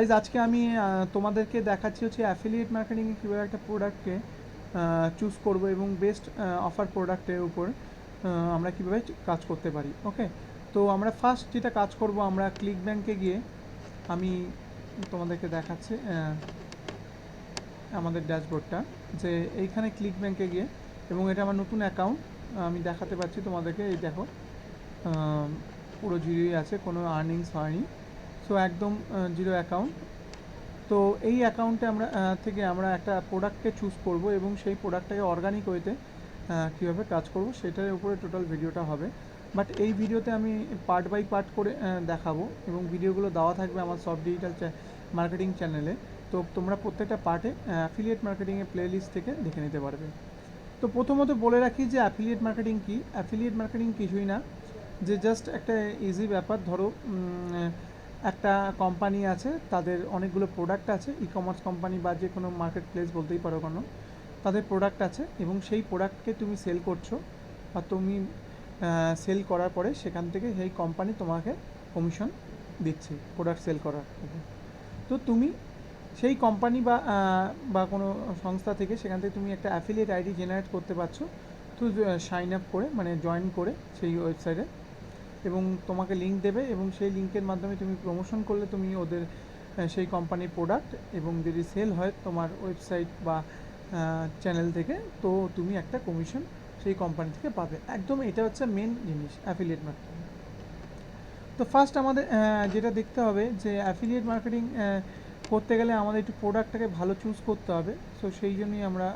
Guys আজকে আমি তোমাদেরকে দেখাচ্ছি হচ্ছে অ্যাফিলিয়েট মার্কেটিংয়ে কীভাবে একটা প্রোডাক্টকে চুজ করব এবং বেস্ট অফার প্রোডাক্টের উপর আমরা কীভাবে কাজ করতে পারি। ওকে, তো আমরা ফার্স্ট যেটা কাজ করব, আমরা ক্লিক ব্যাঙ্কে গিয়ে আমি তোমাদেরকে দেখাচ্ছি আমাদের ড্যাশবোর্ডটা, যে এইখানে ক্লিক ব্যাঙ্কে গিয়ে, এবং এটা আমার নতুন অ্যাকাউন্ট আমি দেখাতে পাচ্ছি তোমাদেরকে। এই দেখো পুরো জিরোই আছে, কোনো আর্নিংস হয়নি, সো একদম জিরো অ্যাকাউন্ট। তো এই অ্যাকাউন্টে আমরা থেকে আমরা একটা প্রোডাক্টকে চুজ করব এবং সেই প্রোডাক্টটাকে অর্গানিক ওয়েতে কীভাবে কাজ করব সেটার উপরে টোটাল ভিডিওটা হবে। বাট এই ভিডিওতে আমি পার্ট বাই পার্ট করে দেখাবো এবং ভিডিওগুলো দেওয়া থাকবে আমার সব ডিজিটাল মার্কেটিং চ্যানেলে। তো তোমরা প্রত্যেকটা পার্টে অ্যাফিলিয়েট মার্কেটিংয়ের প্লেলিস্ট থেকে দেখে নিতে পারবে। তো প্রথমত বলে রাখি যে অ্যাফিলিয়েট মার্কেটিং কী। অ্যাফিলিয়েট মার্কেটিং কিছুই না, যে জাস্ট একটা ইজি ব্যাপার। ধরো একটা কোম্পানি আছে, তাদের অনেকগুলো প্রোডাক্ট আছে, ই কমার্স কোম্পানি বা যে কোনো মার্কেট প্লেস বলতেই পারো কোনো, তাদের প্রোডাক্ট আছে এবং সেই প্রোডাক্টকে তুমি সেল করছো, বা তুমি সেল করার পরে সেখান থেকে সেই কোম্পানি তোমাকে কমিশন দিচ্ছে প্রোডাক্ট সেল করার। তো তুমি সেই কোম্পানি বা কোনো সংস্থা থেকে সেখান থেকে তুমি একটা অ্যাফিলিয়েট আইডি জেনারেট করতে পারছো, তো সাইন আপ করে, মানে জয়েন করে সেই ওয়েবসাইটে, এবং তোমাকে লিঙ্ক দেবে এবং সেই লিঙ্কের মাধ্যমে তুমি প্রমোশন করলে তুমি ওদের সেই কোম্পানির প্রোডাক্ট, এবং যদি সেল হয় তোমার ওয়েবসাইট বা চ্যানেল থেকে, তো তুমি একটা কমিশন সেই কোম্পানি থেকে পাবে। একদম এটা হচ্ছে মেন জিনিস অ্যাফিলিয়েট মার্কেটিং। তো ফার্স্ট আমাদের যেটা দেখতে হবে যে অ্যাফিলিয়েট মার্কেটিং করতে গেলে আমাদের একটু প্রোডাক্টটাকে ভালো চুজ করতে হবে। সো সেই জন্যই আমরা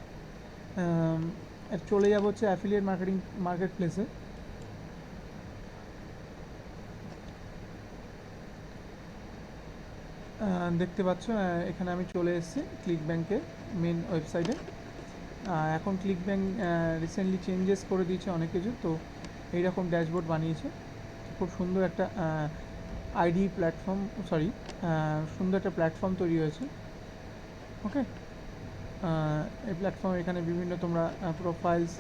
চলে যাবো হচ্ছে অ্যাফিলিয়েট মার্কেটিং মার্কেট প্লেসে। দেখতে পাচ্ছ এখানে আমি চলে এসেছি ক্লিক ব্যাঙ্কের মেন ওয়েবসাইটে। এখন ক্লিক ব্যাঙ্ক রিসেন্টলি চেঞ্জেস করে দিয়েছে অনেক কিছু, তো এইরকম ড্যাশবোর্ড বানিয়েছে। খুব সুন্দর একটা আইডি প্ল্যাটফর্ম, সুন্দর একটা প্ল্যাটফর্ম তৈরি হয়েছে। ওকে, এই প্ল্যাটফর্ম এখানে বিভিন্ন তোমরা প্রোফাইলস,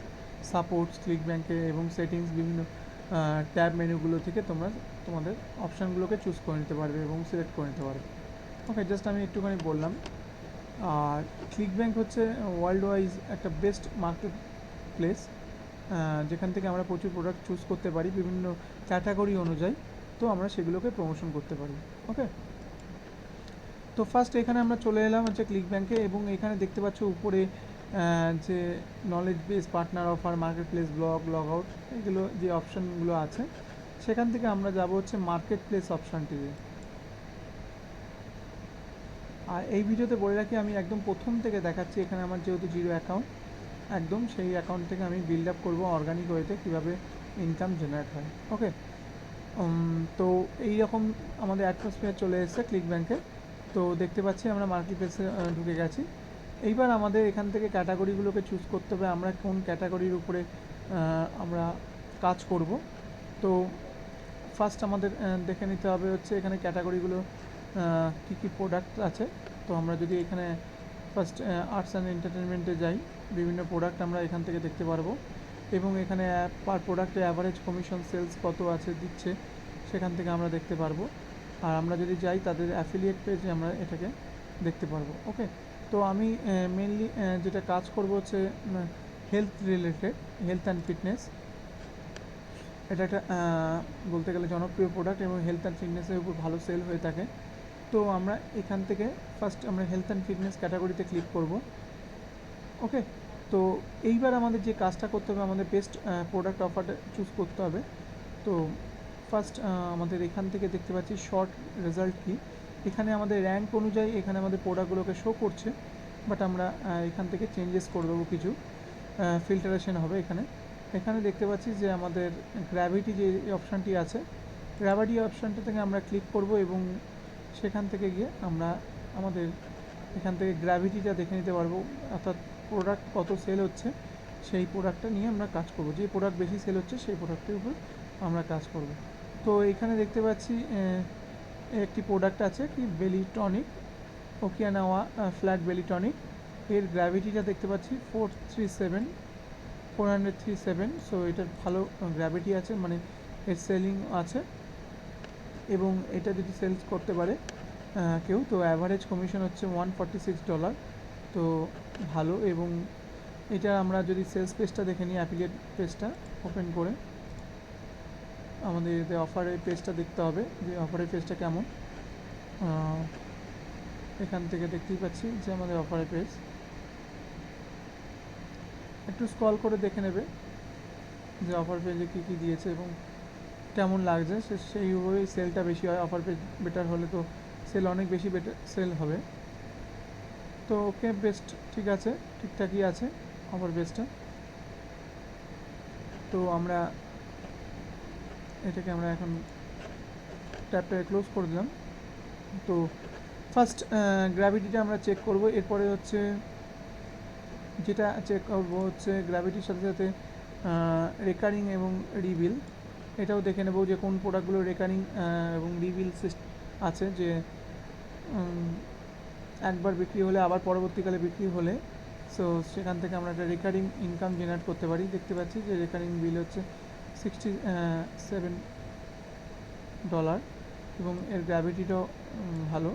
সাপোর্টস ক্লিক ব্যাঙ্কে এবং সেটিংস, বিভিন্ন ট্যাব মেনুগুলো থেকে তোমরা তোমাদের অপশানগুলোকে চুজ করে নিতে পারবে এবং সিলেক্ট করে নিতে পারবে। ওকে, জাস্ট আমি একটুখানি বললাম। আর ক্লিক ব্যাঙ্ক হচ্ছে ওয়ার্ল্ড ওয়াইজ একটা বেস্ট মার্কেট প্লেস, যেখান থেকে আমরা প্রচুর প্রোডাক্ট চুজ করতে পারি বিভিন্ন ক্যাটাগরি অনুযায়ী, তো আমরা সেগুলোকে প্রমোশন করতে পারি। ওকে, তো ফার্স্ট এখানে আমরা চলে এলাম হচ্ছে ক্লিক ব্যাঙ্কে, এবং এখানে দেখতে পাচ্ছ উপরে যে knowledge base, partner offer, market place, blog, log out, এগুলো যে অপশানগুলো আছে, সেখান থেকে আমরা যাব হচ্ছে মার্কেট প্লেস অপশানটিতে। আর এই ভিডিওতে বলে রাখি, আমি একদম প্রথম থেকে দেখাচ্ছি। এখানে আমার যেহেতু জিরো অ্যাকাউন্ট, একদম সেই অ্যাকাউন্ট থেকে আমি বিল্ড আপ করবো অর্গানিক ওয়েতে কীভাবে ইনকাম জেনারেট হয়। ওকে, তো এইরকম আমাদের অ্যাটমসফিয়ার চলে এসেছে ক্লিক ব্যাঙ্কে। তো দেখতে পাচ্ছি আমরা মার্কেট প্লেসে ঢুকে গেছি। এইবার আমাদের এখান থেকে ক্যাটাগরিগুলোকে চুজ করতে হবে, আমরা কোন ক্যাটাগরির উপরে আমরা কাজ করব। তো ফার্স্ট আমাদের দেখে নিতে হবে হচ্ছে এখানে ক্যাটাগরিগুলো কী কী প্রোডাক্ট আছে। তো আমরা যদি এখানে ফার্স্ট আর্টস অ্যান্ড এন্টারটেনমেন্টে যাই, বিভিন্ন প্রোডাক্ট আমরা এখান থেকে দেখতে পারবো, এবং এখানে পার প্রোডাক্টে অ্যাভারেজ কমিশন সেলস কত আছে দিচ্ছে, সেখান থেকে আমরা দেখতে পারবো। আর আমরা যদি যাই তাদের অ্যাফিলিয়েট পেজে, আমরা এটাকে দেখতে পারবো। ওকে, তো আমি মেনলি যেটা কাজ করব হচ্ছে health related, health and fitness. এটা একটা বলতে গেলে জনপ্রিয় প্রোডাক্ট এবং হেলথ অ্যান্ড ফিটনেসের উপর ভালো সেল হয়ে থাকে। তো আমরা এখান থেকে ফার্স্ট আমরা হেলথ অ্যান্ড ফিটনেস ক্যাটাগরিতে ক্লিক করব। ওকে, তো এইবার আমাদের যে কাজটা করতে হবে, আমাদের বেস্ট প্রোডাক্ট অফারটা চুজ করতে হবে। তো ফার্স্ট আমাদের এখান থেকে দেখতে পাচ্ছি শর্ট রেজাল্ট কি। এখানে আমাদের র্যাঙ্ক অনুযায়ী এখানে আমাদের প্রোডাক্টগুলোকে শো করছে, বাট আমরা এখান থেকে চেঞ্জেস করে দেবো, কিছু ফিল্টারেশন হবে এখানে। এখানে দেখতে পাচ্ছি যে আমাদের গ্র্যাভিটি যে অপশানটি আছে, গ্র্যাভিটি অপশানটা থেকে আমরা ক্লিক করব এবং সেখান থেকে গিয়ে আমরা আমাদের এখান থেকে গ্র্যাভিটিটা দেখে নিতে পারবো, অর্থাৎ প্রোডাক্ট কত সেল হচ্ছে সেই প্রোডাক্টটা নিয়ে আমরা কাজ করব। যে প্রোডাক্ট বেশি সেল হচ্ছে সেই প্রোডাক্টের উপর আমরা কাজ করব। তো এখানে দেখতে পাচ্ছি একটি প্রোডাক্ট আছে কি, বেলি টনিক, ওকিয়ানাওয়া ফ্ল্যাট বেলি টনিক। এর গ্র্যাভিটিটা দেখতে পাচ্ছি 437। সো এটার ভালো গ্র্যাভিটি আছে, মানে এর সেলিং আছে, এবং এটা যদি সেলস করতে পারে কেউ, তো অ্যাভারেজ কমিশন হচ্ছে $146, তো ভালো। এবং এটা আমরা যদি সেলস পেজটা দেখে নিই, অ্যাফিলিয়েট পেজটা ওপেন করে আমাদের এতে অফারের পেজটা দেখতে হবে যে অফারের পেজটা কেমন। এখান থেকে দেখতেই পাচ্ছি যে আমাদের অফারের পেজ, একটু স্ক্রল করে দেখে নেবে যে অফার পেজে কী কী দিয়েছে এবং কেমন লাগছে, সেইভাবেই সেলটা বেশি হয়। অফার পেজ বেটার হলে তো সেল অনেক বেশি বেটার সেল হবে। তো ওকে, বেস্ট, ঠিক আছে, ঠিকঠাকই আছে অফার পেজটা। তো আমরা এটাকে আমরা এখন ট্যাবটা ক্লোজ করে দিলাম। তো ফার্স্ট গ্র্যাভিটিটা আমরা চেক করব, এরপরে হচ্ছে যেটা চেক করবো হচ্ছে গ্র্যাভিটির সাথে সাথে রেকারিং এবং রিবিল, এটাও দেখে নেব যে কোন প্রোডাক্টগুলো রেকারিং এবং রিবিল আছে, যে একবার বিক্রি হলে আবার পরবর্তীকালে বিক্রি হলে সো সেখান থেকে আমরা একটা রেকারিং ইনকাম জেনারেট করতে পারি। দেখতে পাচ্ছি যে রেকারিং বিল হচ্ছে $67 এবং এর গ্র্যাভিটিটাও ভালো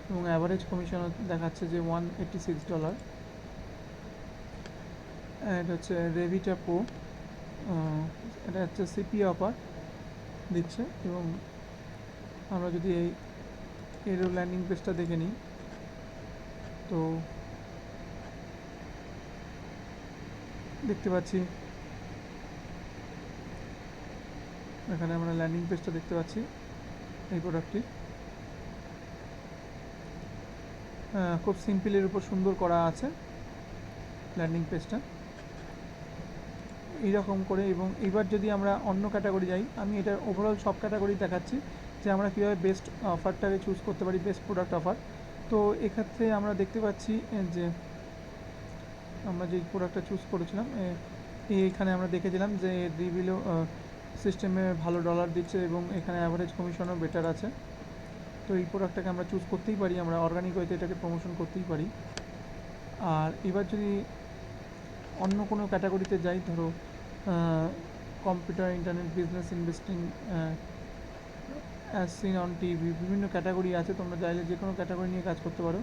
এবং অ্যাভারেজ কমিশন দেখাচ্ছে যে $186। এটা হচ্ছে রেভিটা প্রো, এটা হচ্ছে সিপি অফার দিচ্ছে। এবং আমরা যদি এর ল্যান্ডিং পেজটা দেখে নিই, তো দেখতে পাচ্ছি এখানে আমরা ল্যান্ডিং পেজটা দেখতে পাচ্ছি এই প্রোডাক্টটির। খুব সিম্পলের উপর সুন্দর করা আছে ল্যান্ডিং পেজটা এইরকম করে। এবং এবার যদি আমরা অন্য ক্যাটাগরি যাই, আমি এটা ওভারঅল সব ক্যাটাগরি দেখাচ্ছি যে আমরা কীভাবে বেস্ট অফারটাকে চুজ করতে পারি, বেস্ট প্রোডাক্ট অফার। তো এক্ষেত্রে আমরা দেখতে পাচ্ছি যে আমরা যেই প্রোডাক্টটা চুজ করেছিলাম, এইখানে আমরা দেখেছিলাম যে রিভিলও সিস্টেমে ভালো ডলার দিচ্ছে এবং এখানে অ্যাভারেজ কমিশনও বেটার আছে। তো এই প্রোডাক্টটাকে আমরা চুজ করতেই পারি, আমরা অর্গানিক ওয়েতে এটাকে প্রমোশন করতেই পারি। আর এবার যদি অন্য কোনো ক্যাটাগরিতে যাই, ধরো computer, internet, business, investing, as seen on TV, বিভিন্ন ক্যাটাগরি আছে, তোমরা চাইলে যে কোনো ক্যাটাগরি নিয়ে কাজ করতে পারো।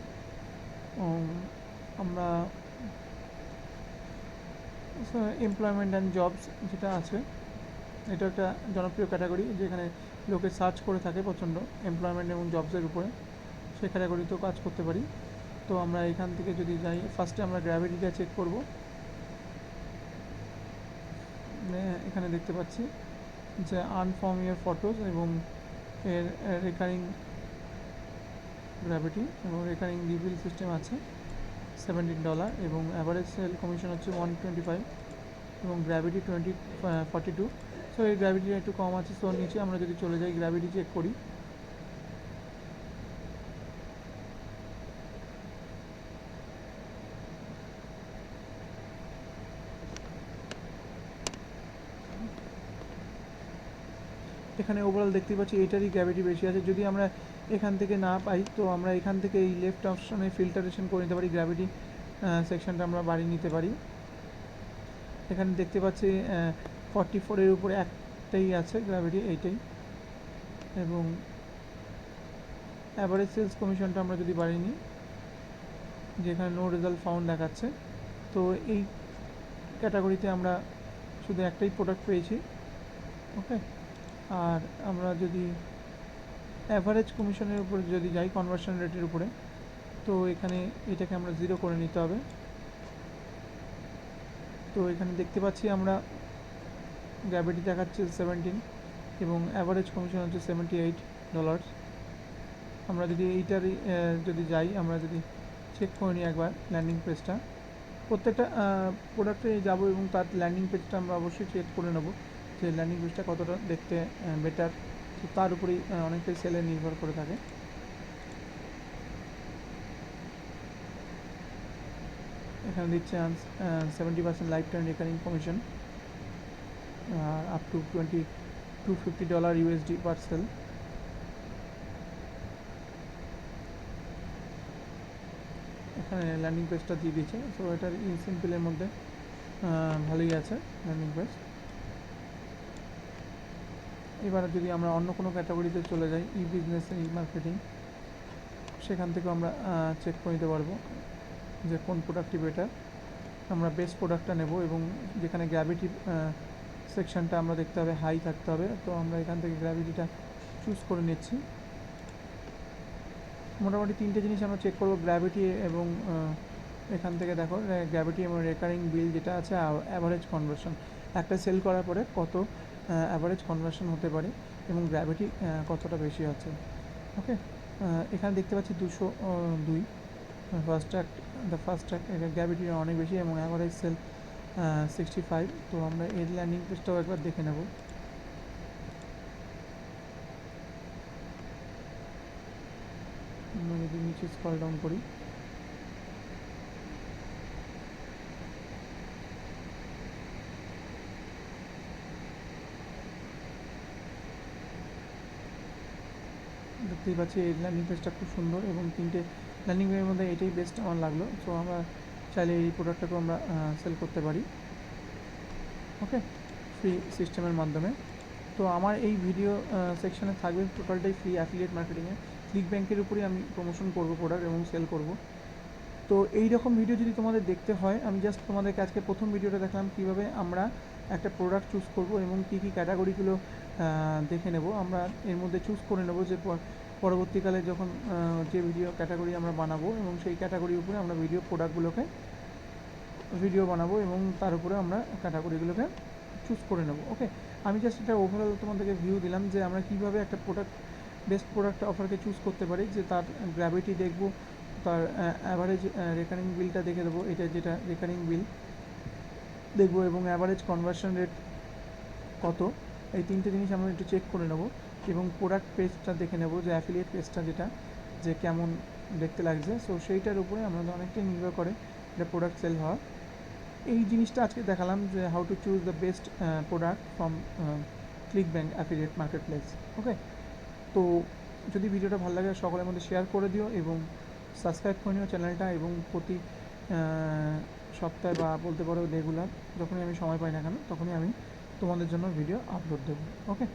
আমরা এমপ্লয়মেন্ট অ্যান্ড জবস যেটা আছে, এটা একটা জনপ্রিয় ক্যাটাগরি যেখানে লোকে সার্চ করে থাকে প্রচণ্ড এমপ্লয়মেন্ট এবং জবসের উপরে, সেই ক্যাটাগরিতেও কাজ করতে পারি। তো আমরা এখান থেকে যদি যাই, ফার্স্টে আমরা গ্র্যাভিটিটা চেক করব। এখানে দেখতে পাচ্ছি যে আর্ন ফ্রম ইয়ার ফটোস এবং এর রেকারিং গ্র্যাভিটি এবং রেকারিং রিভিল সিস্টেম আছে $17 এবং অ্যাভারেজ সেল কমিশন হচ্ছে 125 এবং গ্র্যাভিটি 42। সো এই গ্র্যাভিটিটা একটু কম আছে। সো নিচে আমরা যদি চলে যাই, গ্র্যাভিটি চেক করি, এখানে ওভারঅল দেখতে পাচ্ছি এটারই গ্র্যাভিটি বেশি আছে। যদি আমরা এখান থেকে না পাই, তো আমরা এখান থেকে এই লেফট অপশনে ফিল্টারেশন করে নিতে পারি, গ্র্যাভিটি সেকশনটা আমরা বাড়িয়ে নিতে পারি। এখানে দেখতে পাচ্ছি 44-এর উপরে একটাই আছে গ্র্যাভিটি, এইটাই। এবং অ্যাভারেজ সেলস কমিশনটা আমরা যদি বাড়িয়ে নিই, যেখানে নো রেজাল্ট ফাউন্ড দেখাচ্ছে, তো এই ক্যাটাগরিতে আমরা শুধু একটাই প্রোডাক্ট পেয়েছি। ওকে, আর আমরা যদি অ্যাভারেজ কমিশনের উপরে যদি যাই, কনভার্সন রেটের উপরে, তো এখানে এটাকে আমরা 0 করে নিতে হবে। তো এখানে দেখতে পাচ্ছি আমরা গ্র্যাভিটি দেখাচ্ছে 17 এবং অ্যাভারেজ কমিশন হচ্ছে $78। আমরা যদি এইটারই যদি যাই, আমরা যদি চেক করে নিই একবার ল্যান্ডিং পেজটা, প্রত্যেকটা প্রোডাক্টে যাব এবং তার ল্যান্ডিং পেজটা আমরা অবশ্যই চেক করে নেব যে ল্যান্ডিং পেজটা কতটা দেখতে বেটার, তো তার উপরেই অনেকটাই সেলে নির্ভর করে থাকে। এখানে দিচ্ছে 70% life time recurring commission, up to $250 USD per sale. এখানে ল্যান্ডিং পেজটা দিয়ে দিয়েছে। সো এটার সিম্পলের মধ্যে ভালোই আছে ল্যান্ডিং পেজ। এবার যদি আমরা অন্য কোনো ক্যাটাগরিতে চলে যাই, ই বিজনেস, ই মার্কেটিং, সেখান থেকেও আমরা চেক করে নিতে পারবো যে কোন প্রোডাক্টটি বেটার। আমরা বেস্ট প্রোডাক্টটা নেব এবং যেখানে গ্র্যাভিটি সেকশনটা আমরা দেখতে হবে হাই থাকতে হবে, তো আমরা এখান থেকে গ্র্যাভিটিটা চুজ করে নিচ্ছি। মোটামুটি তিনটে জিনিস আমরা চেক করব, গ্র্যাভিটি এবং এখান থেকে দেখো গ্র্যাভিটি এবং রেকারিং বিল যেটা আছে, অ্যাভারেজ কনভার্সন, একটা সেল করার পরে কত অ্যাভারেজ কনভার্সন হতে পারে এবং গ্র্যাভিটি কতটা বেশি আছে। ওকে, এখানে দেখতে পাচ্ছি 202 first track, first track gravity অনেক বেশি এবং অ্যাভারেজ সেল 65। তো আমরা এর ল্যান্ডিং পেজটাও একবার দেখে নেব। আমরা যদি নিচে স্ক্রল ডাউন করি, দেখতেই পাচ্ছি এই ল্যান্ডিং পেজটা খুব সুন্দর এবং তিনটে ল্যান্ডিং পেজের মধ্যে এটাই বেস্ট আমার লাগলো। সো আমরা চাইলে এই প্রোডাক্টটাকেও আমরা সেল করতে পারি, ওকে, ফ্রি সিস্টেমের মাধ্যমে। তো আমার এই ভিডিও সেকশনে থাকবে টোটালটাই ফ্রি অ্যাফিলিয়েট মার্কেটিংয়ে, ক্লিকব্যাঙ্কের উপরেই আমি প্রমোশন করব প্রোডাক্ট এবং সেল করব। তো এই রকম ভিডিও যদি তোমাদের দেখতে হয়, আমি জাস্ট তোমাদেরকে আজকে প্রথম ভিডিওটা দেখালাম কীভাবে আমরা একটা প্রোডাক্ট চুজ করব এবং কী কী ক্যাটাগরিগুলো দেখে নেব। আমরা এর মধ্যে চুজ করে নেব যে পরবর্তীকালে যখন যে ভিডিও ক্যাটাগরি আমরা বানাবো এবং সেই ক্যাটাগরির উপরে আমরা ভিডিও বানাবো এবং তার উপরে আমরা ক্যাটাগরিগুলোকে চুজ করে নেব। ওকে, আমি জাস্ট এটা ওভারঅল তোমাদেরকে ভিউ দিলাম যে আমরা কীভাবে একটা বেস্ট প্রোডাক্ট অফারকে চুজ করতে পারি, যে তার গ্র্যাভিটি দেখব, তার অ্যাভারেজ রেকারিং বিলটা দেখে দেবো, এটা যেটা রেকারিং বিল দেখবো এবং অ্যাভারেজ কনভার্সন রেট কত, এই তিনটে জিনিস আমরা একটু চেক করে নেব এবং প্রোডাক্ট পেজটা দেখে নেব যে অ্যাফিলিয়েট পেজটা যেটা যে কেমন দেখতে লাগছে। সো সেইটার উপরে আমাদের অনেকটাই নির্ভর করে এটা প্রোডাক্ট সেল হওয়া। এই জিনিসটা আজকে দেখালাম যে how to choose the best product from ClickBank affiliate marketplace. Okay, তো যদি ভিডিওটা ভালো লাগে সকলের মধ্যে শেয়ার করে দিও এবং সাবস্ক্রাইব করে নিও চ্যানেলটা, এবং প্রতি সপ্তাহে বা বলতে পারো রেগুলার যখনই আমি সময় পাই না কেন তখনই আমি তোমাদের জন্য ভিডিও আপলোড দেবো। ওকে।